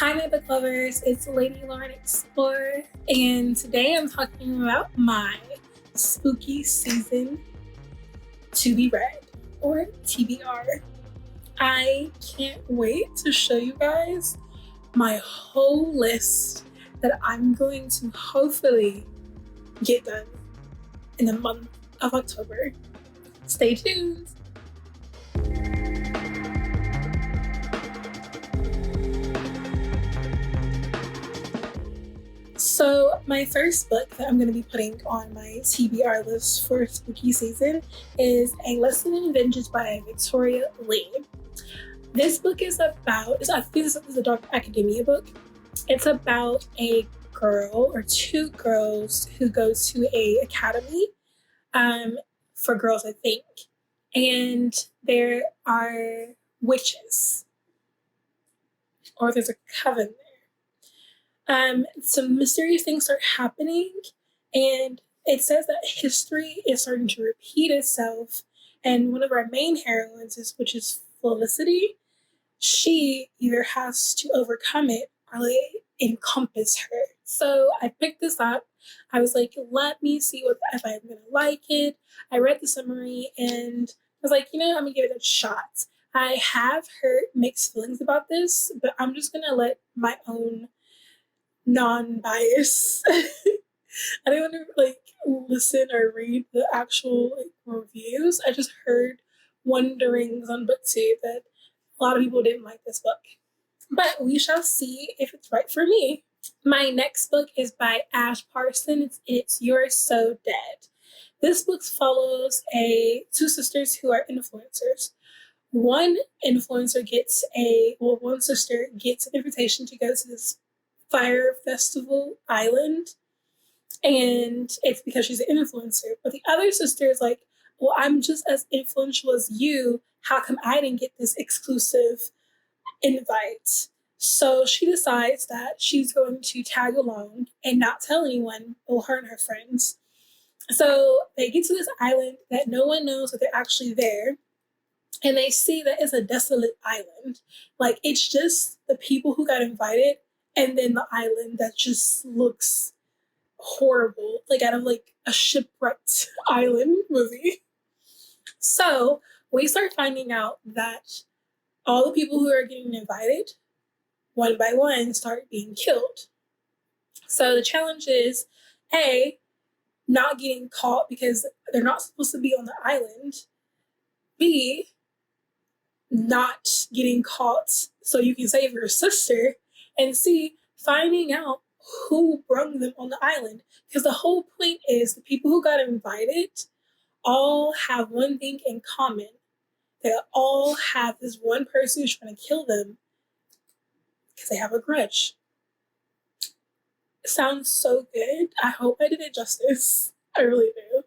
Hi, my book lovers. It's Lady Lauren Explorer, and today I'm talking about my spooky season to be read, or TBR. I can't wait to show you guys my whole list that I'm going to hopefully get done in the month of October. Stay tuned. So my first book that I'm going to be putting on my TBR list for spooky season is A Lesson in Avengers by Victoria Lee. This book is about, I think this is a dark academia book. It's about a girl or two girls who go to a academy for girls, I think. And there are witches, or there's a coven there. Some mysterious things start happening, and it says that history is starting to repeat itself. And one of our main heroines, which is Felicity, she either has to overcome it or let it encompass her. So I picked this up. I was like, let me see if I'm gonna like it. I read the summary and I was like, I'm gonna give it a shot. I have heard mixed feelings about this, but I'm just gonna let my own non-bias. I didn't want to listen or read the actual reviews. I just heard wonderings on BookTube that a lot of people didn't like this book. But we shall see if it's right for me. My next book is by Ash Parson. It's Youre So Dead. This book follows two sisters who are influencers. One sister gets an invitation to go to this fire festival island, and it's because she's an influencer. But the other sister is like, well, I'm just as influential as you. How come I didn't get this exclusive invite? So she decides that she's going to tag along and not tell anyone, well, her and her friends. So they get to this island that no one knows that they're actually there. And they see that it's a desolate island. Like, it's just the people who got invited and then the island that just looks horrible, out of a shipwrecked island movie. So we start finding out that all the people who are getting invited, one by one, start being killed. So the challenge is, A, not getting caught because they're not supposed to be on the island. B, not getting caught so you can save your sister. And C, finding out who brought them on the island. Because the whole point is the people who got invited all have one thing in common. They all have this one person who's trying to kill them because they have a grudge. It sounds so good. I hope I did it justice. I really do.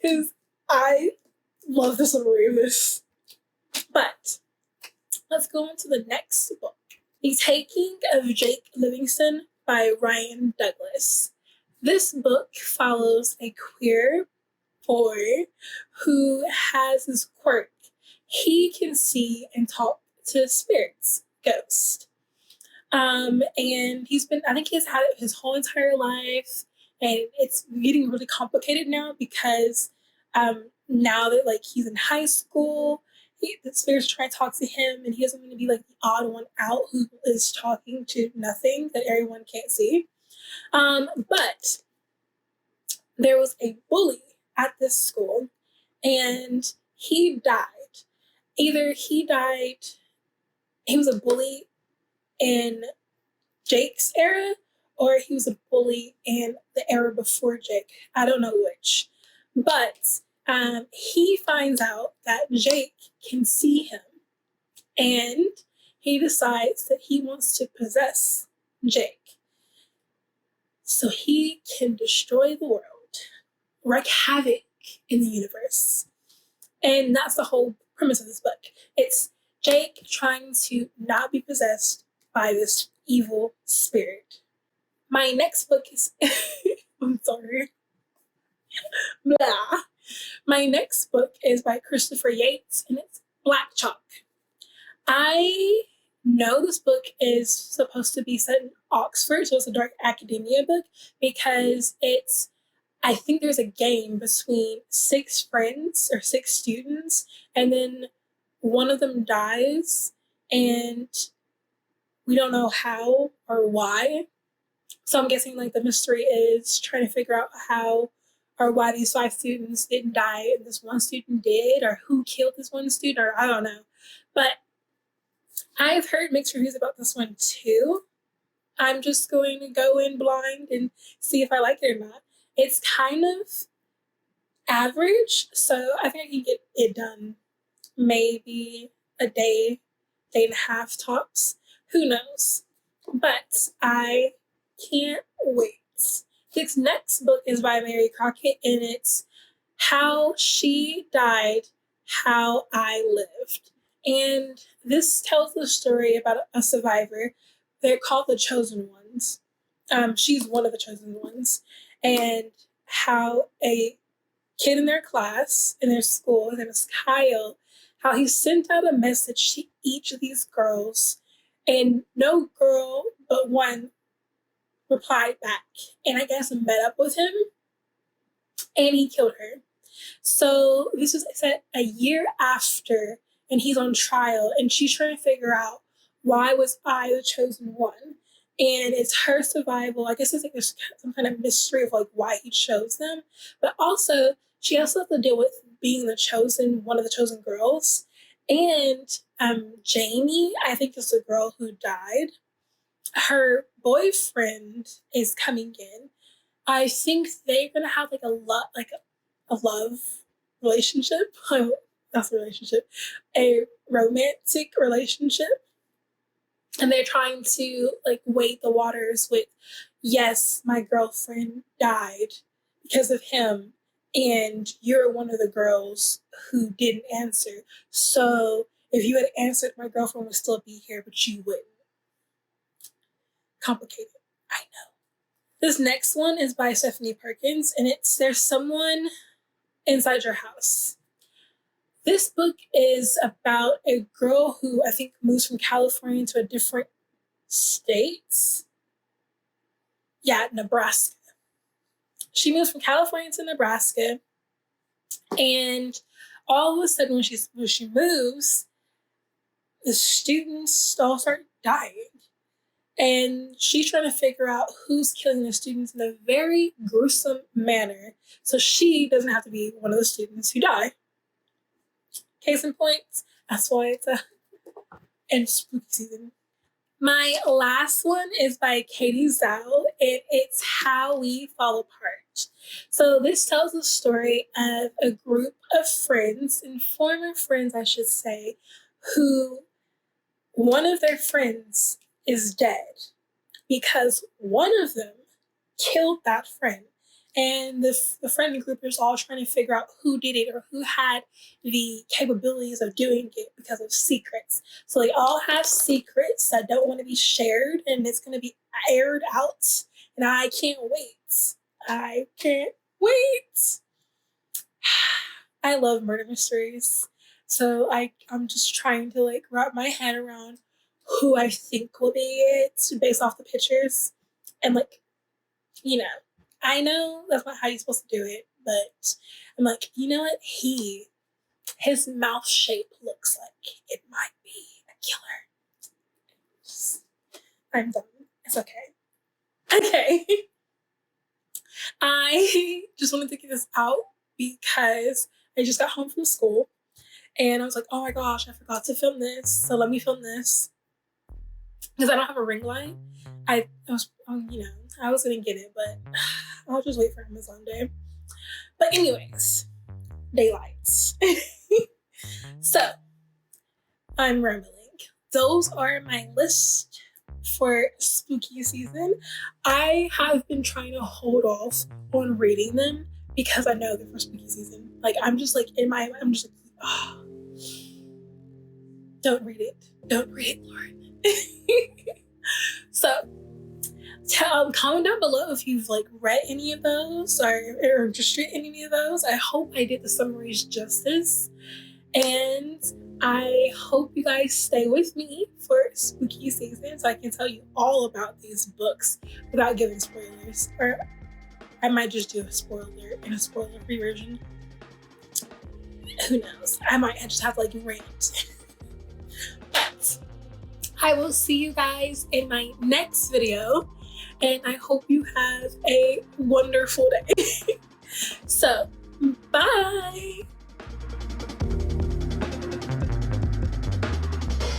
Because I love the summary of this. But let's go on to the next book. The Taking of Jake Livingston by Ryan Douglas. This book follows a queer boy who has this quirk. He can see and talk to spirits, ghosts. And I think he's had it his whole entire life, and it's getting really complicated now because now that he's in high school, the spirits try to talk to him, and he doesn't want to be the odd one out who is talking to nothing that everyone can't see. But there was a bully at this school, and he died. Either he was a bully in Jake's era, or he was a bully in the era before Jake. I don't know which. But he finds out that Jake can see him, and he decides that he wants to possess Jake so he can destroy the world, wreak havoc in the universe. And that's the whole premise of this book. It's Jake trying to not be possessed by this evil spirit. My next book is I'm sorry. Blah. My next book is by Christopher Yates, and it's Black Chalk. I know this book is supposed to be set in Oxford, so it's a dark academia book because I think there's a game between 6 friends or 6 students, and then one of them dies, and we don't know how or why. So I'm guessing like the mystery is trying to figure out how or why these 5 students didn't die and this one student did, or who killed this one student, or I don't know. But I've heard mixed reviews about this one too. I'm just going to go in blind and see if I like it or not. It's kind of average, so I think I can get it done maybe a day, day and a half tops. Who knows? But I can't wait. This next book is by Mary Crockett, and it's How She Died, How I Lived. And this tells the story about a survivor. They're called the Chosen Ones. She's one of the Chosen Ones. And how a kid in their class, in their school, his name is Kyle, how he sent out a message to each of these girls, and no girl but one replied back. And I guess met up with him, and he killed her. So this was set a year after, and he's on trial, and she's trying to figure out, why was I the chosen one? And it's her survival. I guess it's like there's some kind of mystery of like why he chose them, but also she also has to deal with being one of the chosen girls. And Jamie, I think is the girl who died. Her boyfriend is coming in. I think they're gonna have like a love relationship. That's a relationship, a romantic relationship. And they're trying to like wade the waters with, yes, my girlfriend died because of him, and you're one of the girls who didn't answer. So if you had answered, my girlfriend would still be here, but you wouldn't. Complicated, I know. This next one is by Stephanie Perkins, and it's There's Someone Inside Your House. This book is about a girl who I think moves from California to a different state. Yeah, Nebraska. She moves from California to Nebraska, and all of a sudden when she moves, the students all start dying. And she's trying to figure out who's killing the students in a very gruesome manner, so she doesn't have to be one of the students who die. Case in point, that's why it's in spooky season. My last one is by Katie Zhao, and it's How We Fall Apart. So this tells the story of a group of friends, and former friends, I should say, who one of their friends is dead because one of them killed that friend. And the friend group is all trying to figure out who did it or who had the capabilities of doing it because of secrets. So they all have secrets that don't want to be shared, and it's going to be aired out. And I can't wait. I can't wait. I love murder mysteries. So I'm just trying to like wrap my head around who I think will be it based off the pictures. And like, I know that's not how you're supposed to do it, but I'm like, you know what? His mouth shape looks like it might be a killer. I'm done. It's okay. Okay. I just wanted to get this out because I just got home from school and I was like, oh my gosh, I forgot to film this. So let me film this. Because I don't have a ring light. I was going to get it, but I'll just wait for Amazon Day. But anyways, daylights. So, I'm rambling. Those are my list for spooky season. I have been trying to hold off on reading them because I know they're for spooky season. Like, I'm just like, oh, don't read it. Don't read it, Lord. So, comment down below if you've like read any of those or interested in any of those. I hope I did the summaries justice. And I hope you guys stay with me for spooky season so I can tell you all about these books without giving spoilers. Or I might just do a spoiler in a spoiler-free version. Who knows? I might just have to like rant. But I will see you guys in my next video, and I hope you have a wonderful day. So, bye!